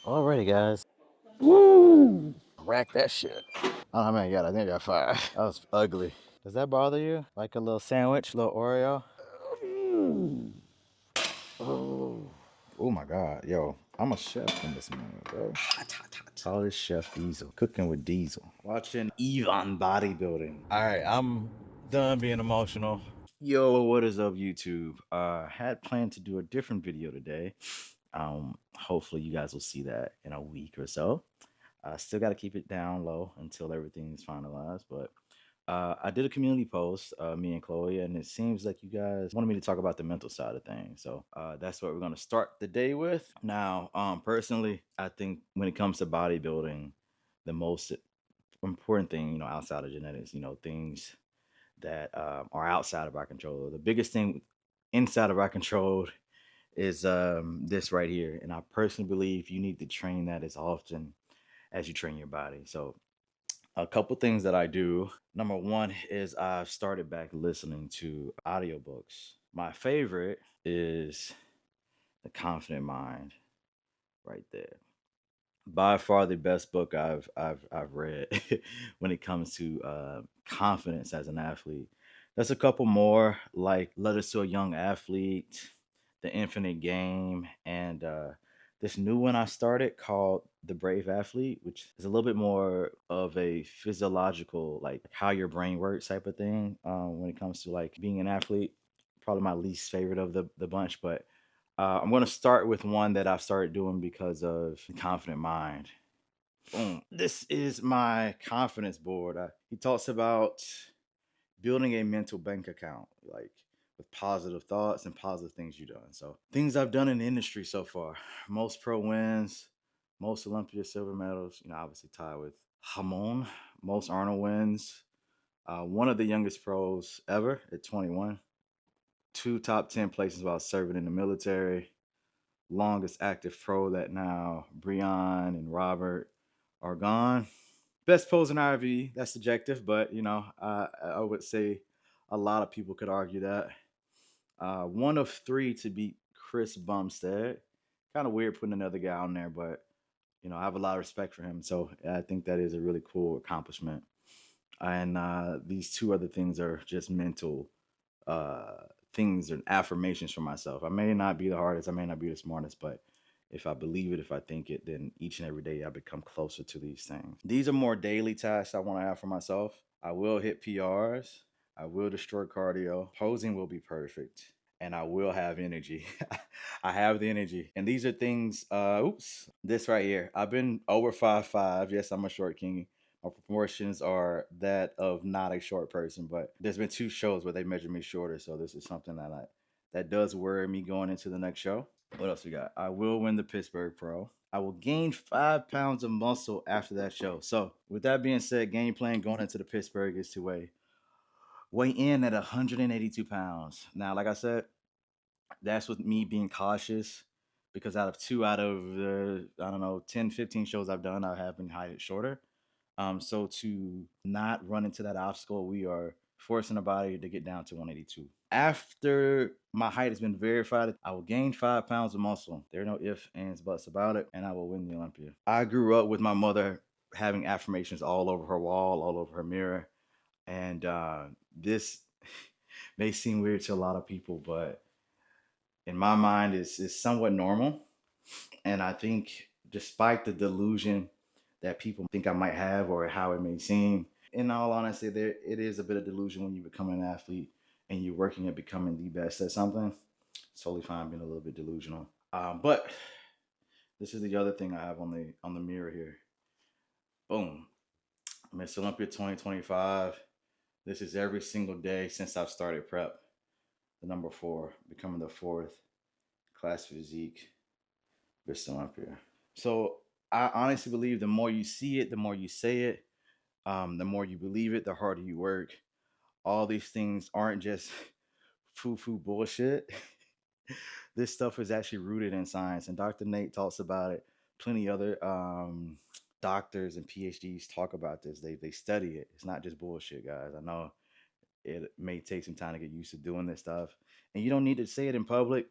Alrighty, guys. Woo! Rack that shit. I don't know how many I got. I think I got 5. That was ugly. Does that bother you? Like a little sandwich, little Oreo? Oh my God, yo, I'm a chef in this moment, bro. Call this Chef Diesel. Cooking with Diesel. Watching Yvonne bodybuilding. All right, I'm done being emotional. Yo, what is up, YouTube? Had planned to do a different video today. Hopefully you guys will see that in a week or so. Still got to keep it down low until everything's finalized, but I did a community post, me and Chloe, and it seems like you guys wanted me to talk about the mental side of things. So that's what we're going to start the day with. Now, personally, I think when it comes to bodybuilding, the most important thing, outside of genetics, things that are outside of our control. The biggest thing inside of our control is this right here. And I personally believe you need to train that as often as you train your body. So a couple things that I do. Number one is I've started back listening to audiobooks. My favorite is The Confident Mind, right there. By far the best book I've read when it comes to confidence as an athlete. There's a couple more like Letters to a Young Athlete, The Infinite Game, and this new one I started called The Brave Athlete, which is a little bit more of a physiological, like how your brain works type of thing when it comes to like being an athlete. Probably my least favorite of the bunch, but I'm going to start with one that I've started doing because of the Confident Mind. Boom. This is my confidence board. He talks about building a mental bank account, like with positive thoughts and positive things you've done. So things I've done in the industry so far: most pro wins, most Olympia silver medals. Obviously tied with Hamon. Most Arnold wins. One of the youngest pros ever at 21. 2 top 10 places while serving in the military. Longest active pro that now Breon and Robert are gone. Best pros in RV, that's subjective, but I would say a lot of people could argue that. One of 3 to beat Chris Bumstead. Kind of weird putting another guy on there, but I have a lot of respect for him, so I think that is a really cool accomplishment. And these 2 other things are just mental things and affirmations for myself. I may not be the hardest, I may not be the smartest, but if I believe it, if I think it, then each and every day I become closer to these things. These are more daily tasks I want to have for myself. I will hit PRs. I will destroy cardio. Posing will be perfect. And I will have energy. I have the energy. And these are things, this right here. I've been over 5'5". Yes, I'm a short king. My proportions are that of not a short person, but there's been 2 shows where they measured me shorter, so this is something that does worry me going into the next show. What else we got? I will win the Pittsburgh Pro. I will gain 5 pounds of muscle after that show. So, with that being said, game plan going into the Pittsburgh is to weigh in at 182 pounds. Now, like I said, that's with me being cautious because out of the, I don't know, 10, 15 shows I've done, I have been heighted shorter. So to not run into that obstacle, we are forcing the body to get down to 182. After my height has been verified, I will gain 5 pounds of muscle. There are no ifs, ands, buts about it, and I will win the Olympia. I grew up with my mother having affirmations all over her wall, all over her mirror, and this may seem weird to a lot of people, but in my mind, it's somewhat normal. And I think, despite the delusion that people think I might have or how it may seem, in all honesty, it is a bit of delusion when you become an athlete and you're working at becoming the best at something. It's totally fine being a little bit delusional. But this is the other thing I have on the mirror here. Boom, Miss Olympia 2025. This is every single day since I've started prep. The number 4, becoming the 4th class physique Miss Olympia. So I honestly believe the more you see it, the more you say it, the more you believe it, the harder you work. All these things aren't just foo-foo bullshit. This stuff is actually rooted in science, and Dr. Nate talks about it. Plenty other doctors and PhDs talk about this. They study it. It's not just bullshit, guys. I know it may take some time to get used to doing this stuff, and you don't need to say it in public.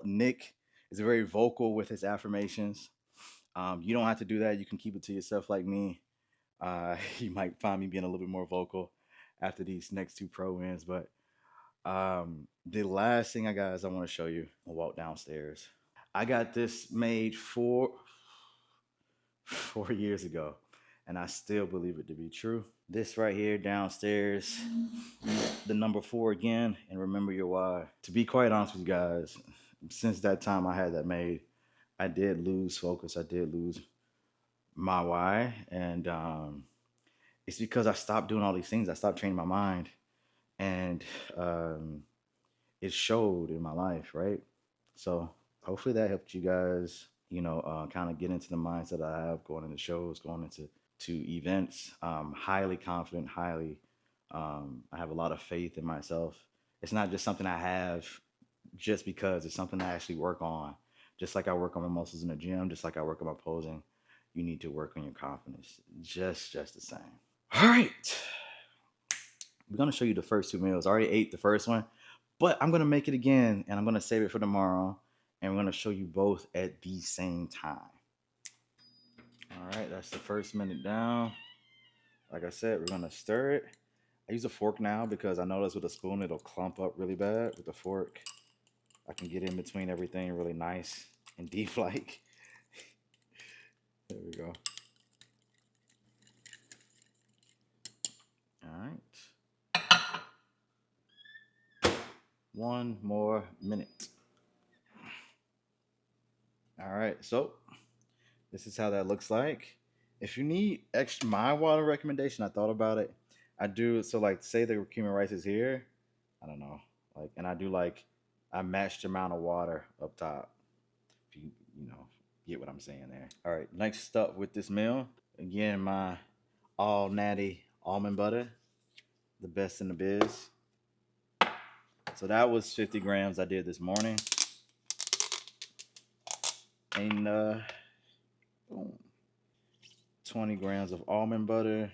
Nick is very vocal with his affirmations. You don't have to do that. You can keep it to yourself like me. You might find me being a little bit more vocal after these next two pro wins. But the last thing I got is I want to show you. I'll walk downstairs. I got this made 4 years ago, and I still believe it to be true. This right here downstairs, the number 4 again, and remember your why. To be quite honest with you guys, since that time I had that made, I did lose focus. I did lose my why, and it's because I stopped doing all these things. I stopped training my mind, and it showed in my life, right? So hopefully that helped you guys, kind of get into the mindset I have going into shows, going into events. Highly confident, I have a lot of faith in myself. It's not just something I have just because, it's something I actually work on. Just like I work on my muscles in the gym, just like I work on my posing, you need to work on your confidence just the same. All right. We're going to show you the first 2 meals. I already ate the first one, but I'm going to make it again, and I'm going to save it for tomorrow, and we're going to show you both at the same time. All right, that's the first minute down. Like I said, we're going to stir it. I use a fork now because I notice with a spoon it'll clump up really bad. With a fork, I can get in between everything really nice and deep-like. There we go. All right. 1 more minute. All right, so this is how that looks like. If you need extra, my water recommendation, I thought about it. I do, so like say the cream and rice is here, I don't know, like, and I do like I matched amount of water up top. If you know get what I'm saying there. All right, next up with this meal, again, my all natty almond butter, the best in the biz. So that was 50 grams I did this morning. And boom, 20 grams of almond butter.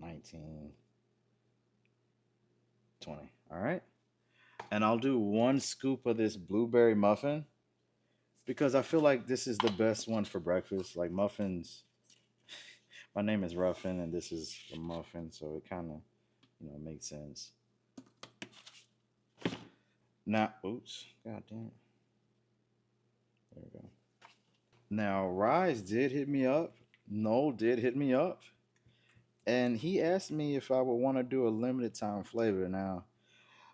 19, 20. All right. And I'll do 1 scoop of this blueberry muffin because I feel like this is the best one for breakfast. Like muffins, my name is Ruffin and this is a muffin, so it kind of, makes sense. Now, oops, god damn it. There we go. Now, Ryse did hit me up. Noel did hit me up. And he asked me if I would want to do a limited time flavor. Now,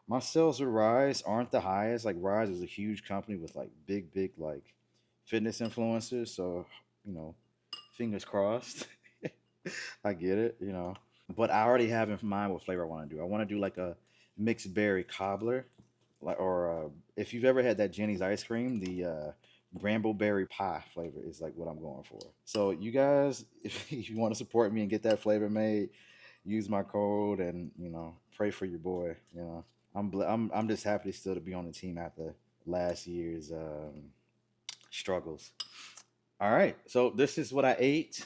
my sales with Ryse aren't the highest. Like Ryse is a huge company with like big like fitness influencers. So, fingers crossed. I get it, But I already have in mind what flavor I want to do. I want to do like a mixed berry cobbler, like, or if you've ever had that Jenny's ice cream, the brambleberry pie flavor is like what I'm going for. So you guys, if you want to support me and get that flavor made, use my code and pray for your boy. I'm just happy still to be on the team after last year's struggles. All right, so this is what I ate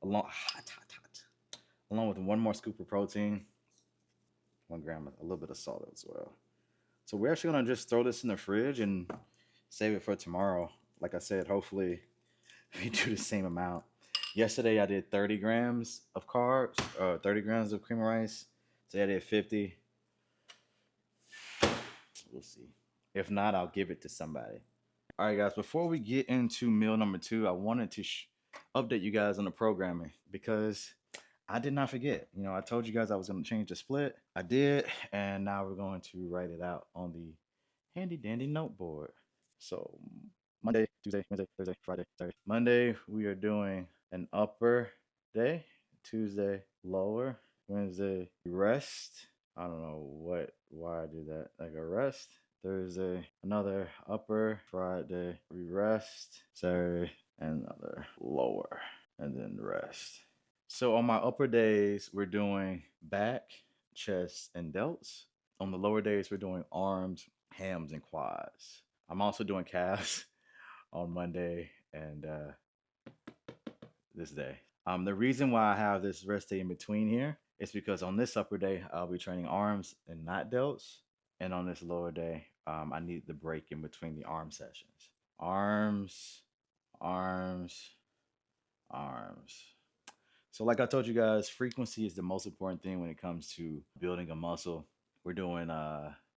along along with 1 more scoop of protein, 1 gram, a little bit of salt as well. So we're actually gonna just throw this in the fridge and save it for tomorrow. Like I said, hopefully we do the same amount. Yesterday I did 30 grams of carbs, 30 grams of cream of rice. Today I did 50. We'll see. If not, I'll give it to somebody. All right, guys, before we get into meal number 2, I wanted to update you guys on the programming because I did not forget. I told you guys I was going to change the split. I did, and now we're going to write it out on the handy dandy noteboard. So Monday, Tuesday, Wednesday, Thursday, Friday, Saturday. Monday, we are doing an upper day. Tuesday, lower. Wednesday, rest. I don't know why I did that. Like a rest. Thursday, another upper. Friday, we rest. Saturday, another lower. And then rest. So on my upper days, we're doing back, chest, and delts. On the lower days, we're doing arms, hams, and quads. I'm also doing calves on Monday and this day. The reason why I have this rest day in between here is because on this upper day, I'll be training arms and not delts. And on this lower day, I need the break in between the arm sessions. Arms, arms, arms. So, like I told you guys, frequency is the most important thing when it comes to building a muscle. We're doing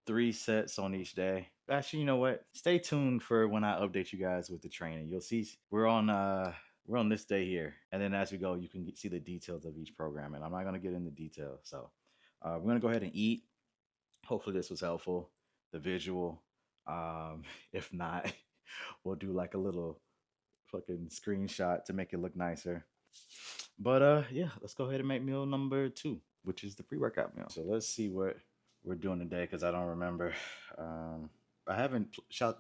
3 sets on each day. Actually, you know what? Stay tuned for when I update you guys with the training. You'll see we're on this day here, and then as we go, you can see the details of each program. And I'm not gonna get into detail, so we're gonna go ahead and eat. Hopefully, this was helpful. The visual. If not, we'll do like a little fucking screenshot to make it look nicer. But yeah, let's go ahead and make meal number 2, which is the pre-workout meal. So let's see what we're doing today because I don't remember. I haven't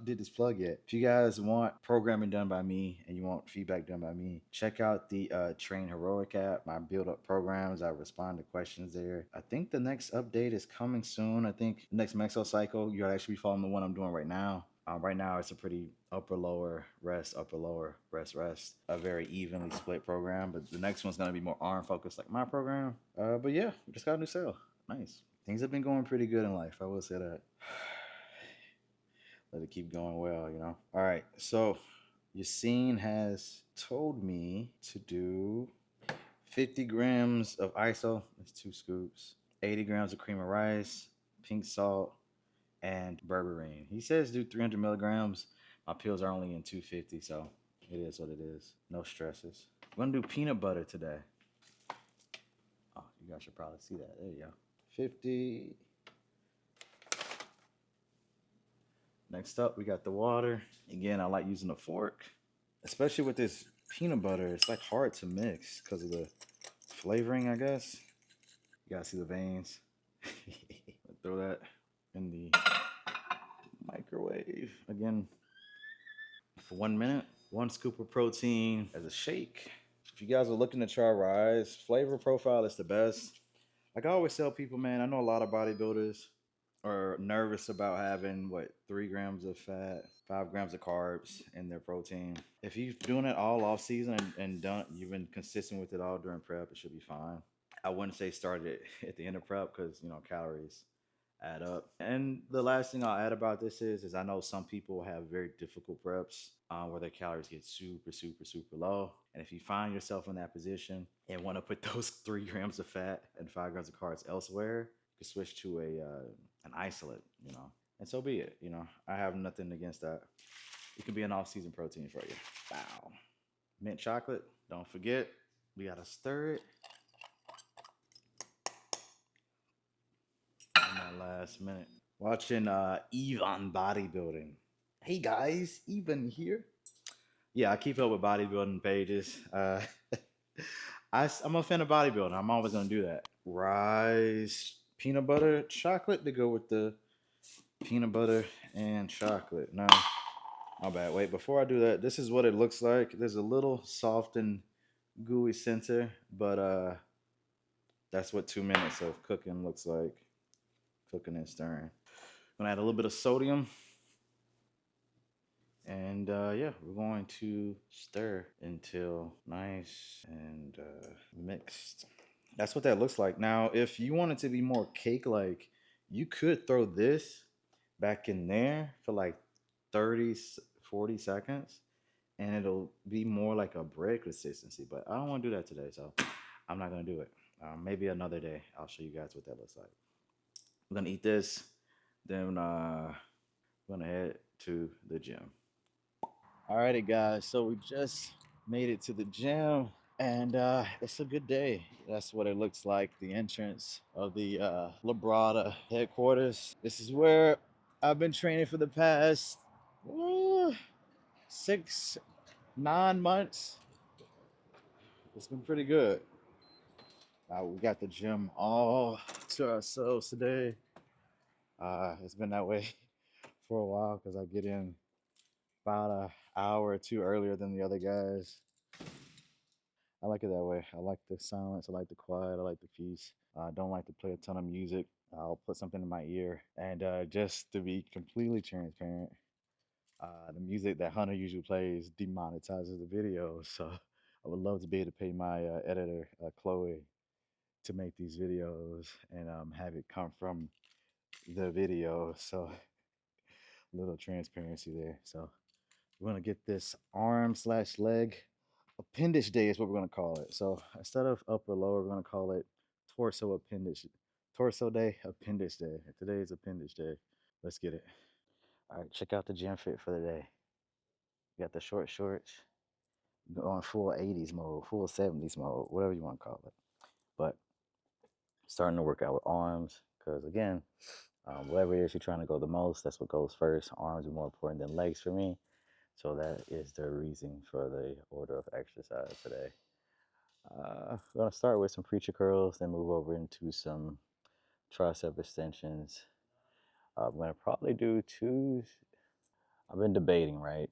did this plug yet. If you guys want programming done by me and you want feedback done by me, check out the Train Heroic app, my build up programs. I respond to questions there. I think the next update is coming soon. I think next Mexo cycle, you'll actually be following the one I'm doing right now. Right now, it's a pretty upper lower rest, upper lower rest, rest. A very evenly split program, but the next one's gonna be more arm focused, like my program. But yeah, we just got a new sale. Nice. Things have been going pretty good in life. I will say that. Let it keep going well, you know. All right, so Yassine has told me to do 50 grams of ISO. That's 2 scoops. 80 grams of cream of rice, pink salt, and berberine. He says do 300 milligrams. My pills are only in 250, so it is what it is. No stresses. I'm gonna do peanut butter today. Oh, you guys should probably see that. There you go. 50. Next up, we got the water. Again, I like using a fork, especially with this peanut butter. It's like hard to mix because of the flavoring, I guess. You gotta see the veins. Throw that in the microwave again for 1 minute. 1 scoop of protein as a shake. If you guys are looking to try Ryse, flavor profile is the best. Like I always tell people, man, I know a lot of bodybuilders are nervous about having 3 grams of fat, 5 grams of carbs in their protein. If you're doing it all off season and you've been consistent with it all during prep, it should be fine. I wouldn't say start it at the end of prep because calories add up. And the last thing I'll add about this is I know some people have very difficult preps where their calories get super, super, super low. And if you find yourself in that position and want to put those 3 grams of fat and 5 grams of carbs elsewhere, you can switch to an isolate, and so be it. I have nothing against that. It can be an off-season protein for you. Wow. Mint chocolate. Don't forget, we gotta stir it. In that last minute. Watching Eve on Bodybuilding. Hey guys, Even here. Yeah, I keep up with bodybuilding pages. I'm a fan of bodybuilding. I'm always gonna do that. Ryse peanut butter chocolate to go with the peanut butter and chocolate. No, my bad. Wait, before I do that, this is what it looks like. There's a little soft and gooey center, but that's what 2 minutes of cooking looks like. Cooking and stirring. Gonna add a little bit of sodium. And yeah, we're going to stir until nice and mixed. That's what that looks like. Now, if you want it to be more cake-like, you could throw this back in there for like 30, 40 seconds, and it'll be more like a bread consistency. But I don't want to do that today, so I'm not going to do it. Maybe another day, I'll show you guys what that looks like. We're going to eat this, then we're going to head to the gym. Alrighty, guys, so we just made it to the gym, and it's a good day. That's what it looks like, the entrance of the Labrada headquarters. This is where I've been training for the past 6, 9 months. It's been pretty good. We got the gym all to ourselves today. It's been that way for a while because I get in about an hour or 2 earlier than the other guys. I like it that way. I like the silence. I like the quiet. I like the peace. I don't like to play a ton of music. I'll put something in my ear. And just to be completely transparent, the music that Hunter usually plays demonetizes the video. So I would love to be able to pay my editor, Chloe, to make these videos and have it come from the video, so a little transparency there. So we're gonna get this arm slash leg appendage day is what we're gonna call it. So instead of upper lower, we're gonna call it torso day, appendage day. Today is appendage day. Let's get it. All right, check out the gym fit for the day. We got the short shorts, going full 80s mode, full 70s mode, whatever you want to call it. But starting to work out with arms, because again, whatever it is you're trying to go the most, that's what goes first. Arms are more important than legs for me. So that is the reason for the order of exercise today. I'm going to start with some preacher curls, then move over into some tricep extensions. I'm going to probably do two. I've been debating, right?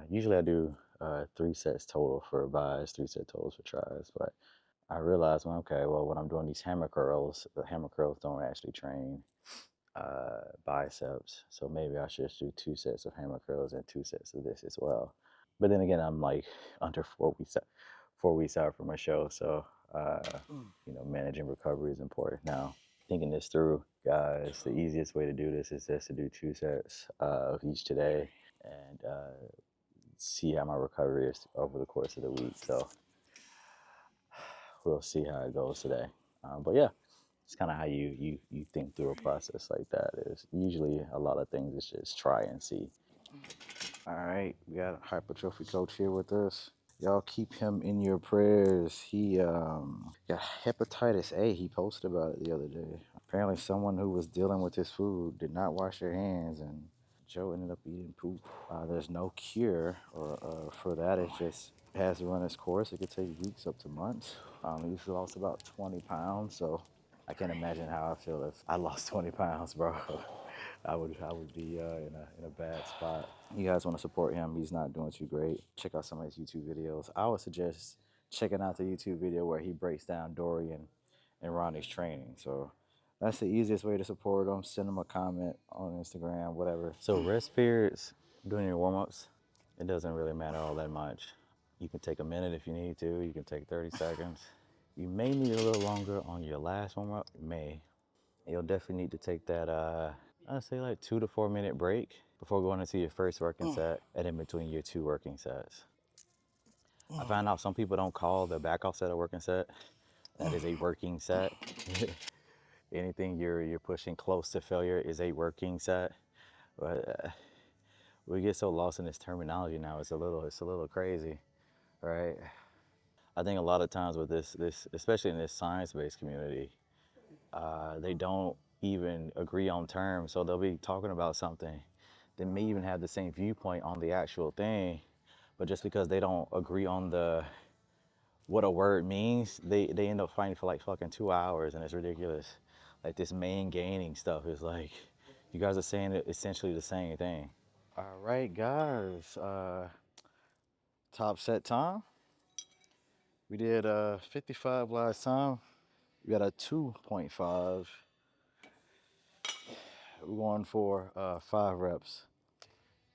Usually I do 3 sets total for bis, 3 set totals for tris, but I realized, well, okay, well, when I'm doing these hammer curls, the hammer curls don't actually train biceps, so maybe I should just do 2 sets of hammer curls and 2 sets of this as well. But then again, I'm like under 4 weeks out from a show, so managing recovery is important. Now, thinking this through, guys, the easiest way to do this is just to do 2 sets of each today and see how my recovery is over the course of the week. So we'll see how it goes today. But yeah, it's kind of how you think through a process like that. Is usually a lot of things is just try and see. All right, we got a hypertrophy coach here with us. Y'all keep him in your prayers. He got hepatitis A. He posted about it the other day. Apparently someone who was dealing with his food did not wash their hands, and Joe ended up eating poop. There's no cure for that. It just has to run its course. It could take weeks up to months. He's lost about 20 pounds, so I can't imagine how I feel if I lost 20 pounds, bro. I would be in a bad spot. You guys want to support him. He's not doing too great. Check out some of his YouTube videos. I would suggest checking out the YouTube video where he breaks down Dorian and Ronnie's training. So that's the easiest way to support him. Send him a comment on Instagram, whatever. So rest periods, doing your warm-ups, it doesn't really matter all that much. You can take a minute if you need to. You can take 30 seconds. You may need a little longer on your last warm-up. You may. You'll definitely need to take that, I'd say like 2 to 4 minute break before going into your first working set and in between your 2 working sets. I found out some people don't call the back off set a working set. That is a working set. Anything you're pushing close to failure is a working set. But we get so lost in this terminology now. It's a little crazy, right? I think a lot of times with this especially in this science-based community, they don't even agree on terms. So they'll be talking about something. They may even have the same viewpoint on the actual thing, but just because they don't agree on what a word means, they end up fighting for like fucking 2 hours, and it's ridiculous. Like this main gaining stuff is like, you guys are saying essentially the same thing. All right, guys. Top set time. We did 55 last time. We got a 2.5. We're going for 5 reps.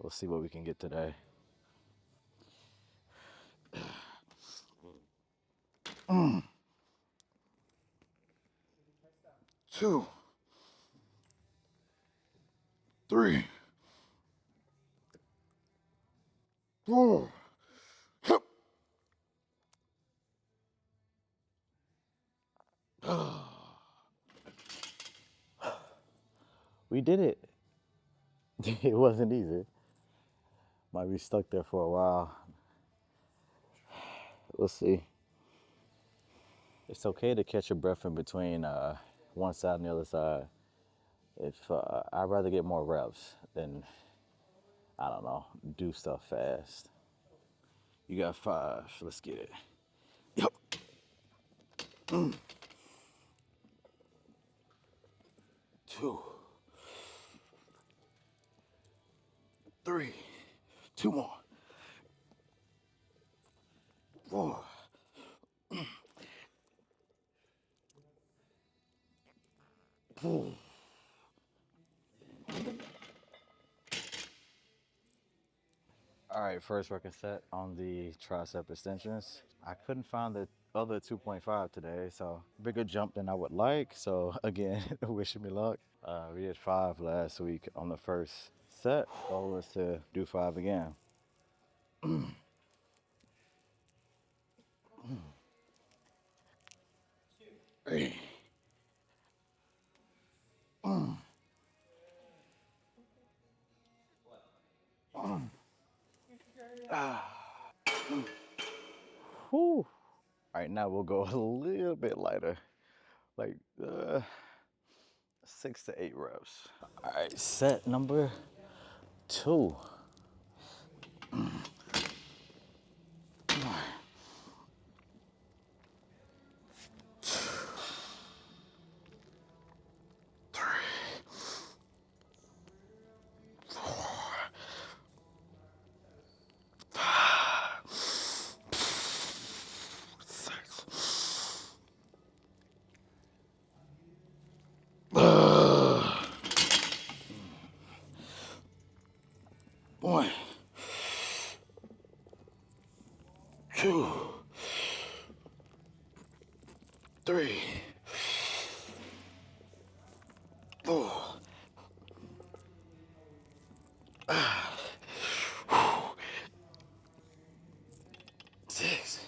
We'll see what we can get today. 2, 3, 4. We did it. It wasn't easy. Might be stuck there for a while. We'll see. It's okay to catch your breath in between one side and the other side. If I'd rather get more reps than, I don't know, do stuff fast. You got 5. Let's get it. Yep. 2, 3, 2 more. 4. All right, first working set on the tricep extensions. I couldn't find other 2.5 today, so bigger jump than I would like. So again, wishing me luck. We did 5 last week on the first set. Goal is to do 5 again. Whew. All right, now we'll go a little bit lighter, like 6 to 8 reps. All right, set number 2. One, 2, 3, 4. 6.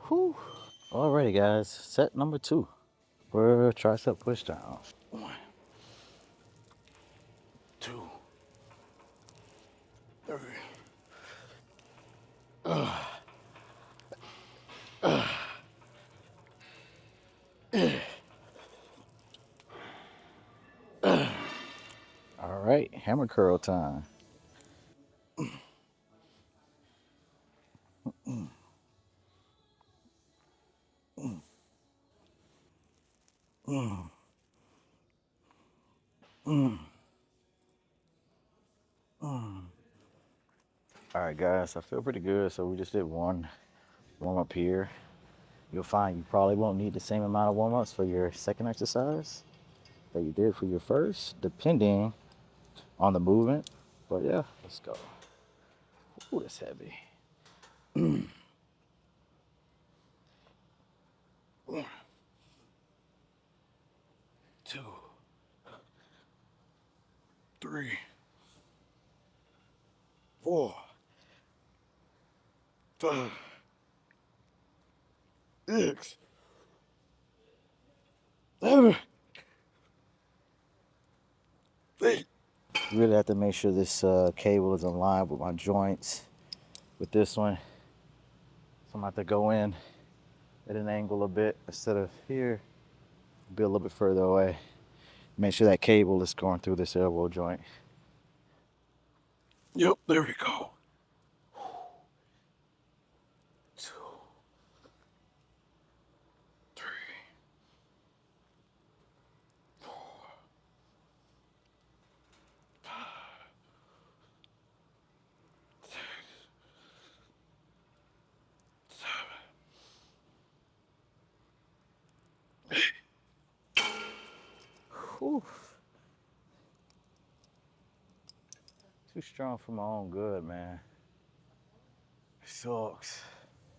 Whew. Alrighty, guys. Set number 2 for tricep push down. 1, 2, 3. All right, hammer curl time. All right, guys, I feel pretty good. So we just did one warm up here. You'll find you probably won't need the same amount of warm ups for your second exercise that you did for your first, depending on the movement. But yeah, let's go. Ooh, that's heavy. 1, 2, 3, 4, 5, 6, 7, 8. Really have to make sure this cable is aligned with my joints with this one. So I'm going to have to go in at an angle a bit instead of here, be a little bit further away. Make sure that cable is going through this elbow joint. Yep, there we go. 2, 3, 4, 5, 6, 7, 8. Whew. Too strong for my own good, man. Sucks.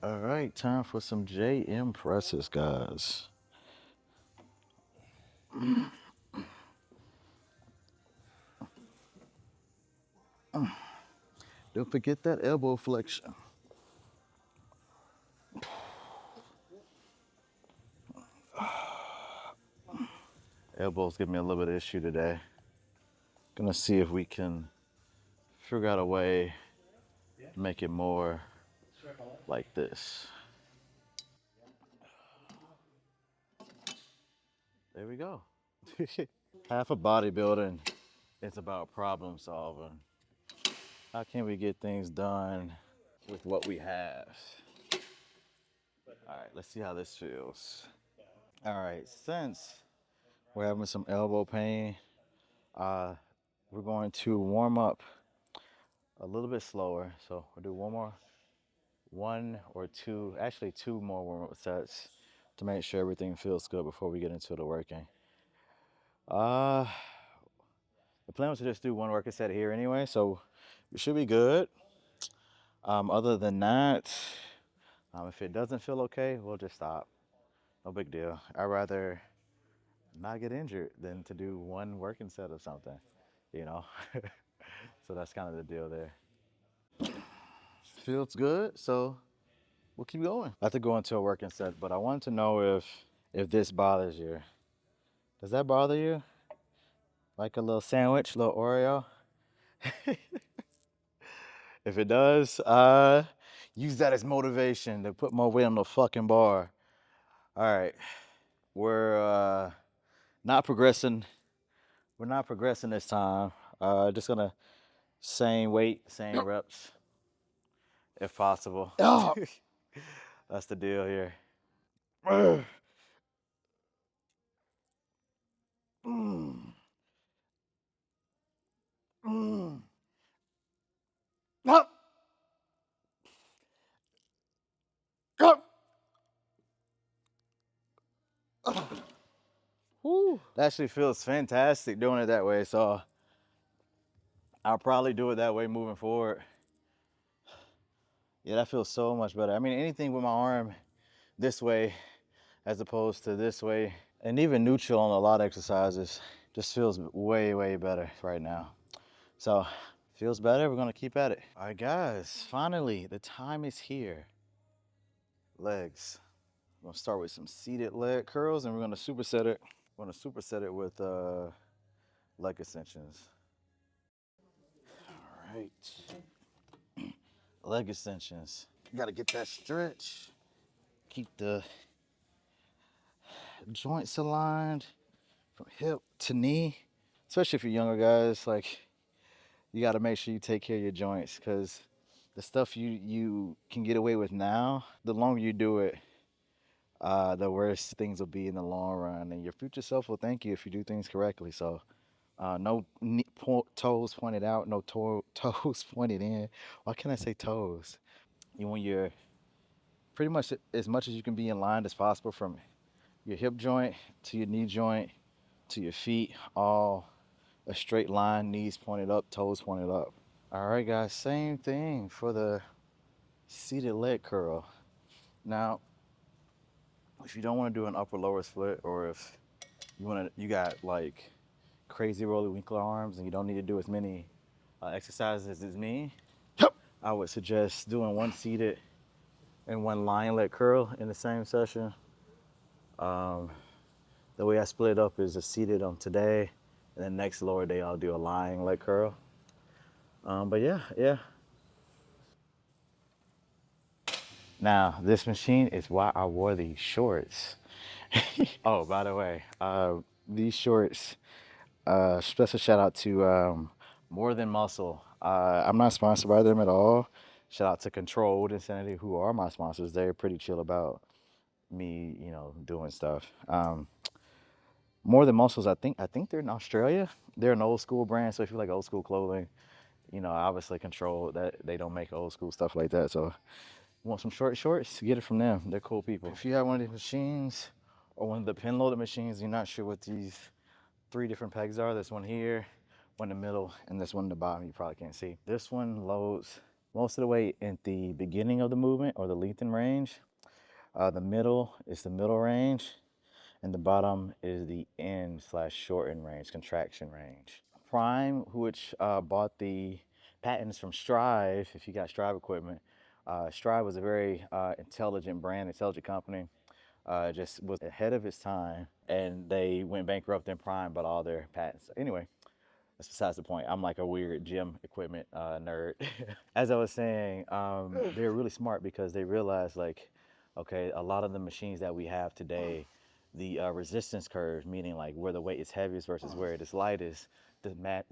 All right, time for some JM presses, guys. Don't forget that elbow flexion. Elbows give me a little bit of issue today. Gonna see if we can figure out a way to make it more like this. There we go. Half of bodybuilding is about problem solving. How can we get things done with what we have? All right, let's see how this feels. All right, since we're having some elbow pain, we're going to warm up a little bit slower. So we'll do one or two, actually 2 more warm-up sets to make sure everything feels good before we get into the working. The plan was to just do 1 workout set here anyway, so we should be good. Other than that, if it doesn't feel okay, we'll just stop. No big deal. I'd rather not get injured than to do one working set of something, you know? So that's kind of the deal there. Feels good, so we'll keep going. I have to go into a working set, but I wanted to know if this bothers you. Does that bother you? Like a little sandwich, little Oreo? If it does, use that as motivation to put more weight on the fucking bar. All right, we're not progressing. We're not progressing this time. Just gonna same weight, same reps, if possible. Oh. That's the deal here. Mm. Mm. Up. Up. Woo. That actually feels fantastic doing it that way, so I'll probably do it that way moving forward. Yeah, that feels so much better. I mean, anything with my arm this way as opposed to this way, and even neutral on a lot of exercises, just feels way, way better right now. So, feels better, we're gonna keep at it. All right, guys, finally, the time is here. Legs. I'm gonna start with some seated leg curls, and we're gonna superset it. We're gonna superset it with leg extensions. All right, leg extensions. You gotta get that stretch. Keep the joints aligned from hip to knee. Especially if you're younger guys, like you gotta make sure you take care of your joints, because the stuff you can get away with now, the longer you do it, the worse things will be in the long run, and your future self will thank you if you do things correctly. So, no toes pointed out, no toes pointed in. Why can't I say toes? You want your pretty much as much as you can be in line as possible from your hip joint to your knee joint to your feet, all a straight line, knees pointed up, toes pointed up. All right, guys, same thing for the seated leg curl. Now, if you don't want to do an upper lower split, or if you got like crazy roly winkler arms and you don't need to do as many exercises as me, I would suggest doing one seated and one lying leg curl in the same session. The way I split it up is a seated on today, and then next lower day I'll do a lying leg curl. But yeah. Now this machine is why I wore these shorts. Oh, by the way, these shorts. Special shout out to More Than Muscle. I'm not sponsored by them at all. Shout out to Controlled Insanity, who are my sponsors. They're pretty chill about me, doing stuff. More Than Muscles, I think they're in Australia. They're an old school brand, so if you like old school clothing, obviously Controlled, that they don't make old school stuff like that. So, want some short shorts? Get it from them. They're cool people. If you have one of these machines or one of the pin loaded machines, you're not sure what these 3 different pegs are. There's one here, one in the middle, and this one in the bottom you probably can't see. This one loads most of the weight at the beginning of the movement or the lengthen range. The middle is the middle range, and the bottom is the end/shorten range, contraction range. Prime, which bought the patents from Strive, if you got Strive equipment, Strive was a very intelligent brand, intelligent company. Just was ahead of its time, and they went bankrupt, and Prime bought all their patents. Anyway, that's besides the point. I'm like a weird gym equipment nerd. As I was saying, they're really smart because they realized, like, okay, a lot of the machines that we have today, the resistance curve, meaning like where the weight is heaviest versus where it is lightest,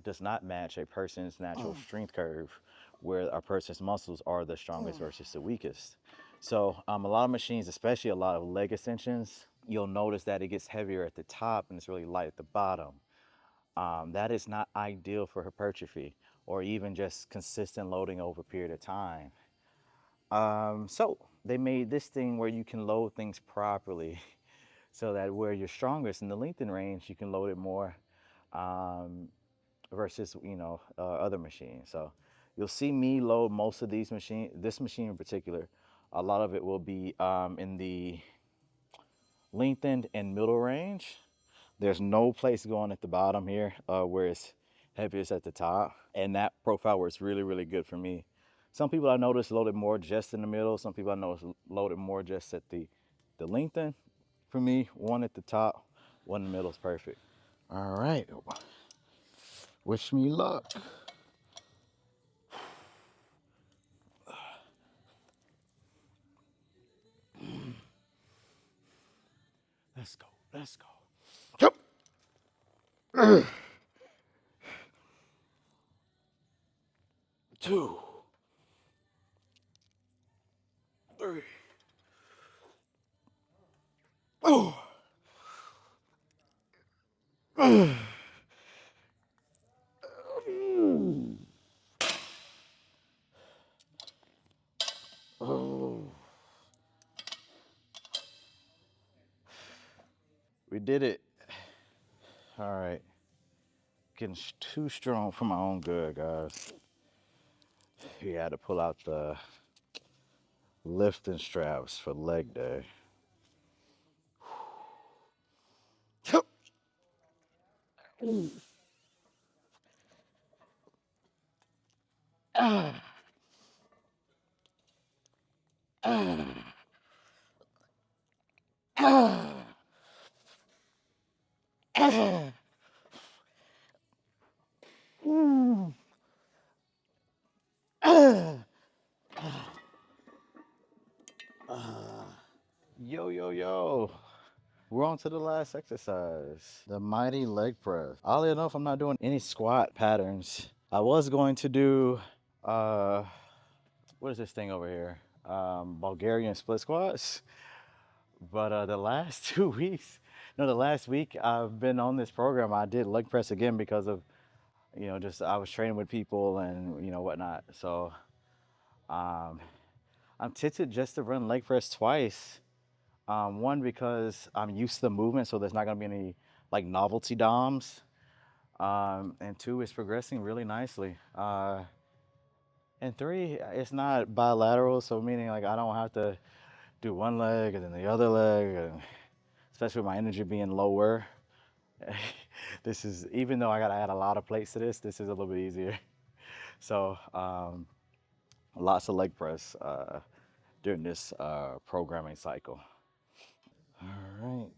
does not match a person's natural strength curve, where a person's muscles are the strongest versus the weakest. So a lot of machines, especially a lot of leg extensions, you'll notice that it gets heavier at the top and it's really light at the bottom. That is not ideal for hypertrophy or even just consistent loading over a period of time. So they made this thing where you can load things properly so that where you're strongest in the lengthen range, you can load it more versus, other machines. So you'll see me load most of these this machine in particular. A lot of it will be in the lengthened and middle range. There's no place going at the bottom here where it's heaviest at the top. And that profile works really, really good for me. Some people I noticed loaded more just in the middle. Some people I noticed loaded more just at the lengthen. For me, one at the top, one in the middle is perfect. All right. Wish me luck. Let's go. Let's go. Yep. 2, 3. Oh. Oh. We did it. All right. Getting too strong for my own good, guys. You had to pull out the lifting straps for leg day. Yo, yo, yo. We're on to the last exercise, the mighty leg press. Oddly enough, I'm not doing any squat patterns. I was going to do, what is this thing over here? Bulgarian split squats. But the last 2 weeks, no, the last week I've been on this program, I did leg press again because of, just I was training with people and, whatnot. So I'm tempted just to run leg press twice. One, because I'm used to the movement, so there's not going to be any like novelty DOMs. And 2, it's progressing really nicely. And 3, it's not bilateral, so meaning like I don't have to do one leg and then the other leg, and especially with my energy being lower. This is, even though I got to add a lot of plates to this is a little bit easier. So lots of leg press during this programming cycle. All right.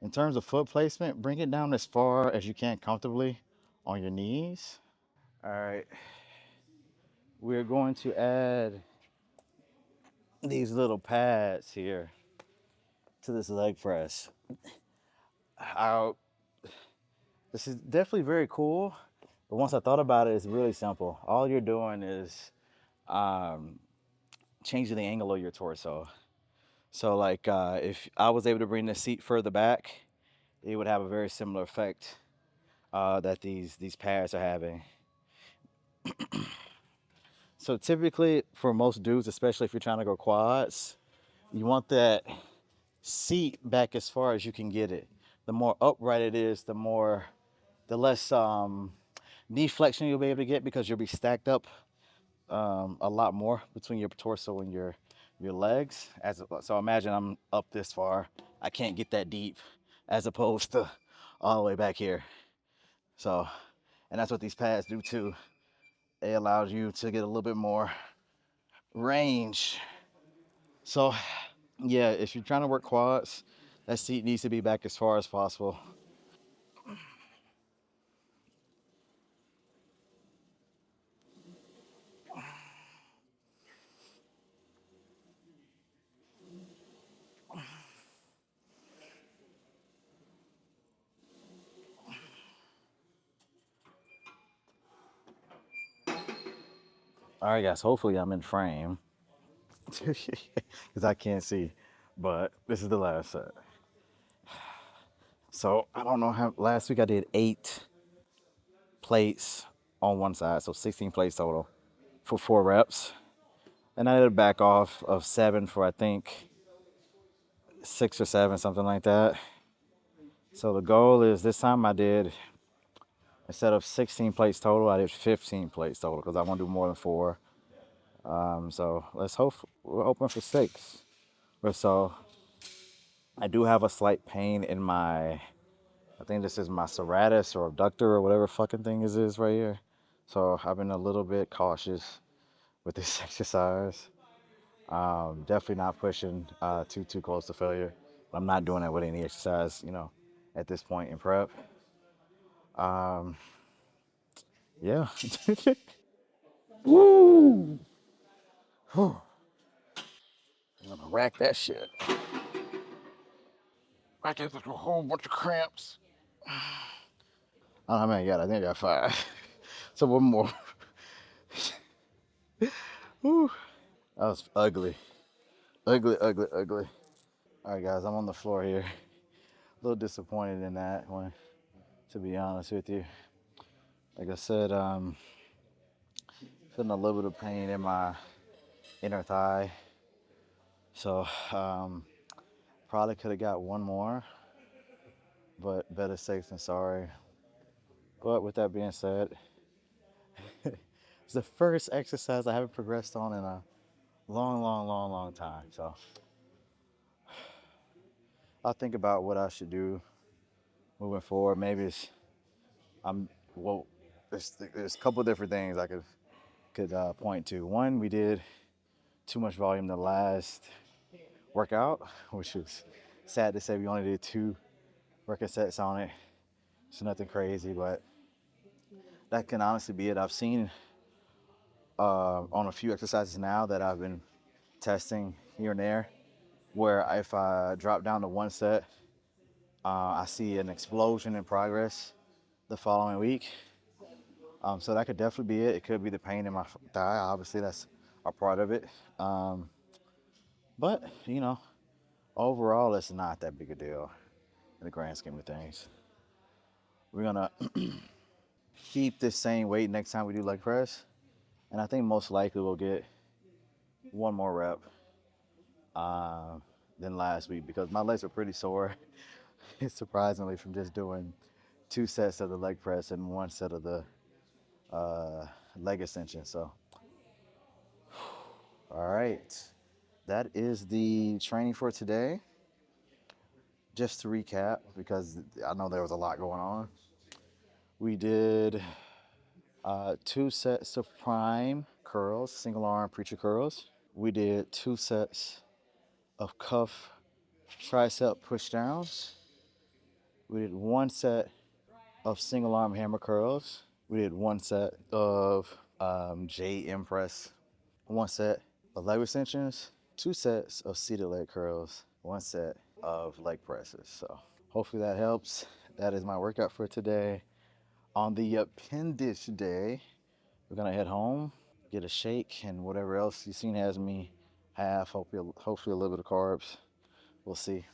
In terms of foot placement, bring it down as far as you can comfortably on your knees. All right. We're going to add these little pads here to this leg press. This is definitely very cool, but once I thought about it, it's really simple. All you're doing is changing the angle of your torso. So like if I was able to bring the seat further back, it would have a very similar effect that these pads are having. So typically for most dudes, especially if you're trying to go quads, you want that seat back as far as you can get it. The more upright it is, the less knee flexion you'll be able to get, because you'll be stacked up a lot more between your torso and your legs. So imagine I'm up this far, I can't get that deep, as opposed to all the way back here. So, and that's what these pads do too. It allows you to get a little bit more range. So yeah, if you're trying to work quads, that seat needs to be back as far as possible. All right, guys, hopefully I'm in frame because I can't see, but this is the last set. So I don't know how, last week I did 8 plates on one side, so 16 plates total for 4 reps. And I did a back off of 7 for, I think, 6 or 7, something like that. So the goal is, this time I did Instead of 16 plates total, I did 15 plates total because I want to do more than 4. So let's hope we're open for 6 or so. I do have a slight pain in my, I think this is my serratus or abductor or whatever fucking thing this is right here. So I've been a little bit cautious with this exercise. Definitely not pushing too close to failure. I'm not doing that with any exercise, you know, at this point in prep. Yeah. Woo! I'm gonna rack that shit. Rack it with a whole bunch of cramps. I don't know how many I got. I think I got 5. So one more. Woo. That was ugly. Ugly, ugly, ugly. All right, guys, I'm on the floor here. A little disappointed in that one, to be honest with you. Like I said, feeling a little bit of pain in my inner thigh. So probably could have got one more, but better safe than sorry. But with that being said, it's the first exercise I haven't progressed on in a long time. So I'll think about what I should do moving forward. Maybe it's there's a couple different things I could point to. One, we did too much volume the last workout, which was sad to say. We only did 2 workout sets on it. It's nothing crazy, but that can honestly be it. I've seen on a few exercises now that I've been testing here and there, where if I drop down to 1 set, I see an explosion in progress the following week. So that could definitely be it. It could be the pain in my thigh. Obviously, that's a part of it. But, you know, overall, it's not that big a deal in the grand scheme of things. We're going to keep this same weight next time we do leg press. And I think most likely we'll get 1 more rep than last week because my legs are pretty sore, surprisingly, from just doing 2 sets of the leg press and 1 set of the leg extension. So, all right. That is the training for today. Just to recap, because I know there was a lot going on. We did 2 sets of prime curls, single arm preacher curls. We did 2 sets of cuff tricep push downs. We did 1 set of single arm hammer curls. We did 1 set of JM press, 1 set of leg extensions, 2 sets of seated leg curls, 1 set of leg presses. So hopefully that helps. That is my workout for today. On the appendage day, we're gonna head home, get a shake and whatever else you've seen has me have. Hopefully a little bit of carbs. We'll see.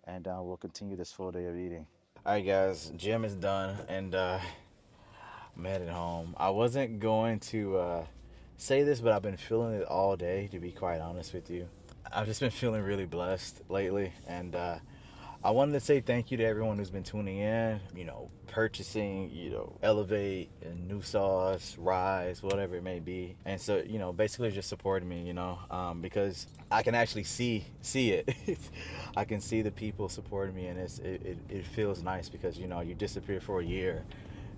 And we'll continue this full day of eating. All right, guys, gym is done and I'm headed home. I wasn't going to say this, but I've been feeling it all day, to be quite honest with you. I've just been feeling really blessed lately, and I wanted to say thank you to everyone who's been tuning in, you know, purchasing, you know, Elevate and New Sauce, Ryse, whatever it may be. And so, you know, basically just supporting me, you know, because I can actually see it. I can see the people supporting me, and it feels nice because, you know, you disappear for a year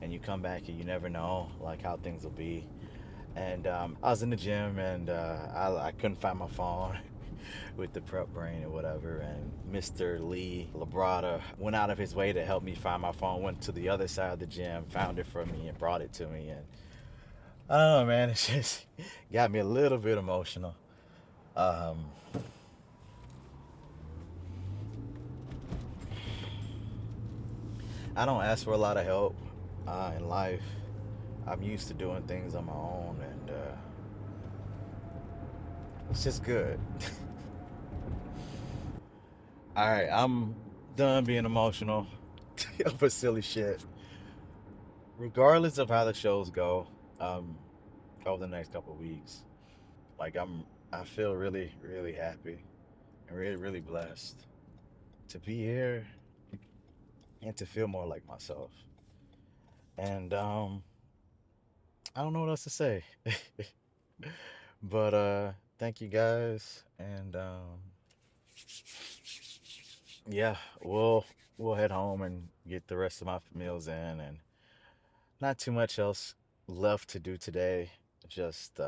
and you come back and you never know, like, how things will be. And I was in the gym and I couldn't find my phone with the prep brain or whatever, and Mr. Lee Labrada went out of his way to help me find my phone, went to the other side of the gym, found it for me and brought it to me. And I don't know, man, it just got me a little bit emotional. I don't ask for a lot of help in life. I'm used to doing things on my own, and it's just good. All right, I'm done being emotional over silly shit. Regardless of how the shows go, over the next couple of weeks, like I feel really happy and really blessed to be here and to feel more like myself. And I don't know what else to say. But thank you guys, and yeah, we'll head home and get the rest of my meals in, and not too much else left to do today. Just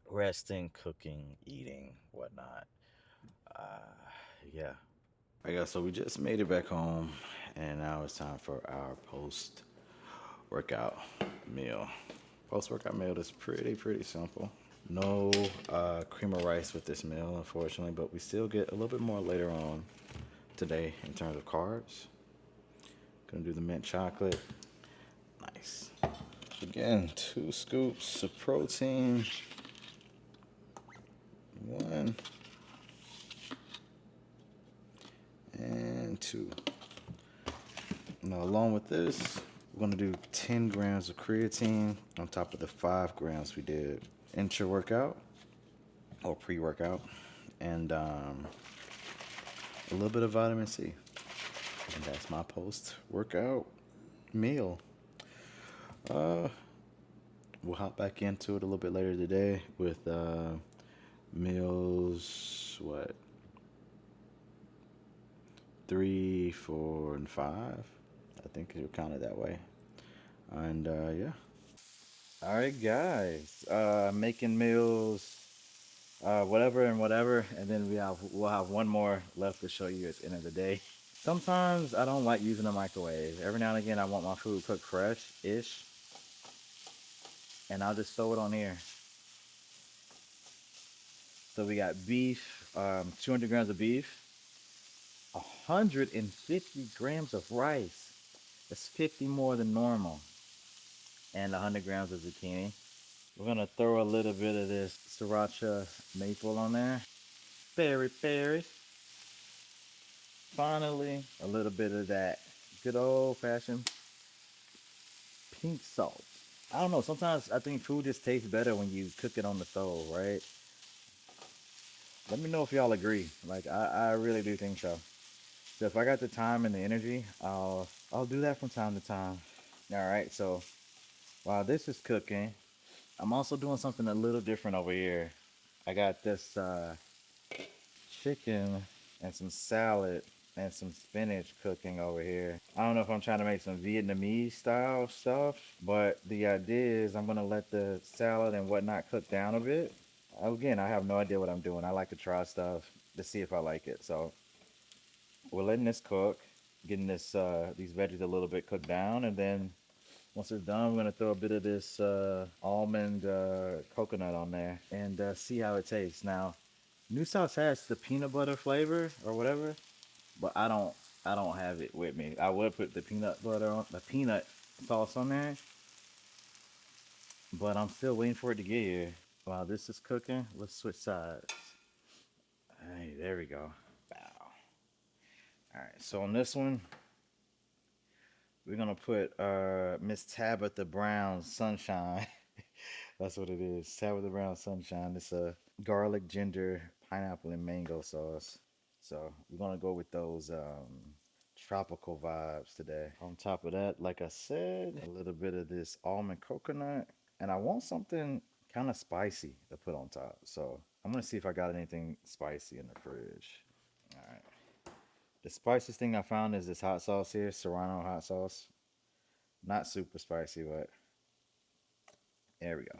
resting, cooking, eating, whatnot. Uh, yeah. All right, guys, so we just made it back home, and now it's time for our post-workout meal. Post-workout meal is pretty simple. No cream of rice with this meal, unfortunately, but we still get a little bit more later on today in terms of carbs. Gonna do the mint chocolate. Nice. Again, 2 scoops of protein. 1 and 2. Now, along with this, we're gonna do 10 grams of creatine on top of the 5 grams we did intra-workout or pre-workout, and a little bit of vitamin C. And that's my post-workout meal. We'll hop back into it a little bit later today with meals, 3, 4, and 5. I think you'll count it that way. And yeah. All right, guys. Making meals, whatever and whatever, and then we'll have one more left to show you at the end of the day. Sometimes I don't like using a microwave. Every now and again, I want my food cooked fresh-ish, and I'll just throw it on here. So we got beef, 200 grams of beef, 150 grams of rice. That's 50 more than normal. And 100 grams of zucchini. We're gonna throw a little bit of this sriracha maple on there. Peri. Finally, a little bit of that good old fashioned pink salt. I don't know, sometimes I think food just tastes better when you cook it on the stove, right? Let me know if y'all agree. Like I really do think so. So if I got the time and the energy, I'll do that from time to time. All right, so while this is cooking, I'm also doing something a little different over here. I got this chicken and some salad and some spinach cooking over here. I don't know if I'm trying to make some Vietnamese style stuff, but the idea is I'm gonna let the salad and whatnot cook down a bit. Again, I have no idea what I'm doing. I like to try stuff to see if I like it. So we're letting this cook, getting this these veggies a little bit cooked down, and then once it's done, we're gonna throw a bit of this almond coconut on there and see how it tastes. Now, New Sauce has the peanut butter flavor or whatever, but I don't have it with me. I would put the peanut sauce on there, but I'm still waiting for it to get here. While this is cooking, let's switch sides. Hey, there we go. Wow. All right, so on this one, we're gonna put Miss Tabitha Brown Sunshine. That's what it is. Tabitha Brown Sunshine. It's a garlic, ginger, pineapple, and mango sauce. So we're gonna go with those tropical vibes today. On top of that, like I said, a little bit of this almond coconut, and I want something kind of spicy to put on top. So I'm gonna see if I got anything spicy in the fridge. All right. The spiciest thing I found is this hot sauce here, Serrano hot sauce. Not super spicy, but there we go.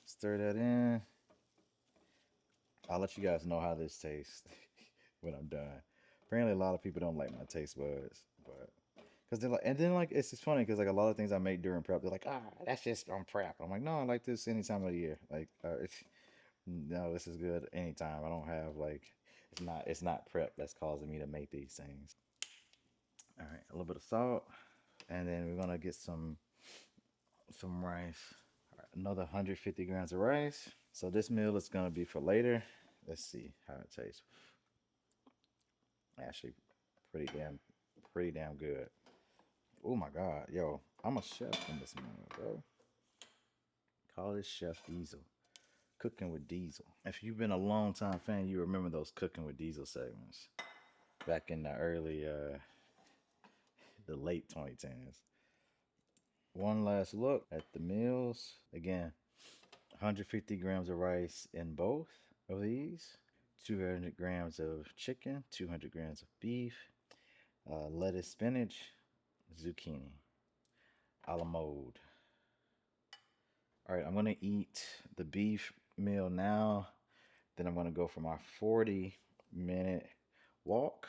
Stir that in. I'll let you guys know how this tastes when I'm done. Apparently, a lot of people don't like my taste buds, but because they're like, and then like it's just funny because like a lot of things I make during prep, they're like, that's just on prep. I'm like, no, I like this any time of the year. Like, no, this is good anytime. I don't have like, it's not prep that's causing me to make these things. All right, a little bit of salt, and then we're gonna get some rice. All right, another 150 grams of rice. So this meal is gonna be for later. Let's see how it tastes. Actually, pretty damn good. Oh my God, yo, I'm a chef in this meal, bro. Call this Chef Diesel. Cooking with Diesel. If you've been a long time fan, you remember those Cooking with Diesel segments back in the late 2010s. one last look at the meals. Again, 150 grams of rice in both of these, 200 grams of chicken, 200 grams of beef, lettuce, spinach, zucchini, a la mode. All right, I'm gonna eat the beef meal now. Then I'm gonna go for my 40-minute walk,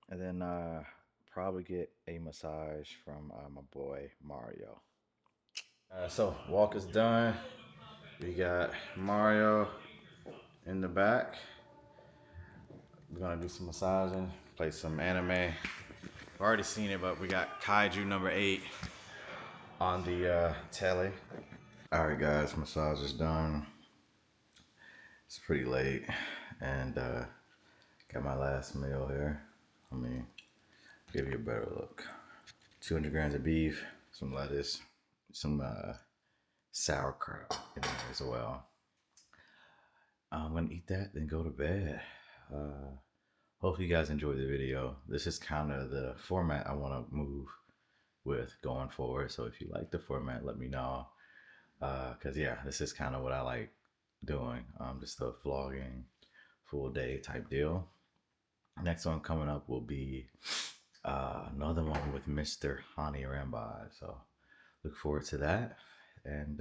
and then probably get a massage from my boy Mario. So walk is done. We got Mario in the back. We're gonna do some massaging, play some anime. I've already seen it, but we got Kaiju number 8 on the telly. All right, guys, massage is done. It's pretty late, and got my last meal here. Let me give you a better look. 200 grams of beef, some lettuce, some sauerkraut in there as well. I'm gonna eat that, then go to bed. Hopefully you guys enjoyed the video. This is kind of the format I want to move with going forward. So if you like the format, let me know. Cause yeah, this is kind of what I like doing. Just a vlogging full day type deal. Next one coming up will be another one with Mr. Hani Rambai. So look forward to that. And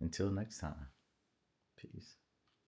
until next time, peace.